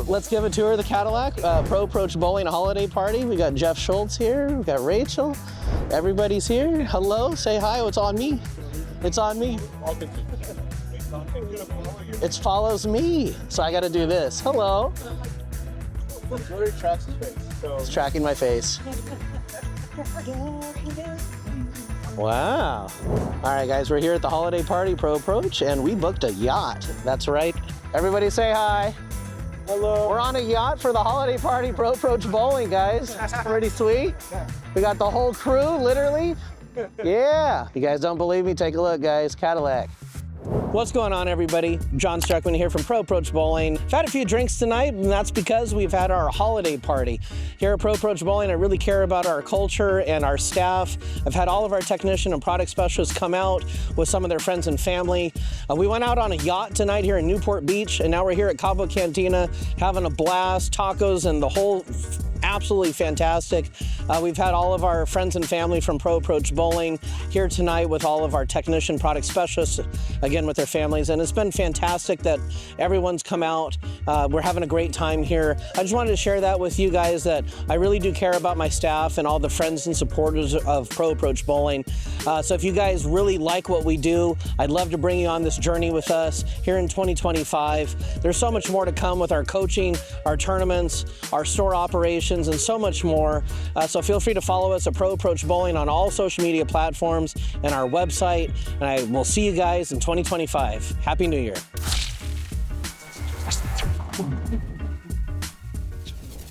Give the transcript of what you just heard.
Let's give a tour of the Cadillac. Pro Approach Bowling Holiday Party. We got Jeff Schultz here. We got Rachel. Everybody's here. Hello. Say hi. Oh, it's on me. It's on me. It follows me. So I got to do this. Hello. It's tracking my face. Wow. All right, guys. We're here at the Holiday Party Pro Approach, and we booked a yacht. That's right. Everybody say hi. Hello. We're on a yacht for the Holiday Party Pro Approach Bowling, guys. Pretty sweet. We got the whole crew, literally. Yeah. You guys don't believe me? Take a look, guys. Cadillac. What's going on, everybody? John Struckman here from Pro Approach Bowling. I've had a few drinks tonight, and that's because we've had our holiday party. Here at Pro Approach Bowling, I really care about our culture and our staff. I've had all of our technician and product specialists come out with some of their friends and family. We went out on a yacht tonight here in Newport Beach, and now we're here at Cabo Cantina having a blast, tacos, and the whole absolutely fantastic. We've had all of our friends and family from Pro Approach Bowling here tonight with all of our technician product specialists, again with their families, and it's been fantastic that everyone's come out. We're having a great time here. I just wanted to share that with you guys, that I really do care about my staff and all the friends and supporters of Pro Approach Bowling. So if you guys really like what we do, I'd love to bring you on this journey with us here in 2025. There's so much more to come with our coaching, our tournaments, our store operations, and so much more. So feel free to follow us at Pro Approach Bowling on all social media platforms and our website. And I will see you guys in 2025. Happy New Year.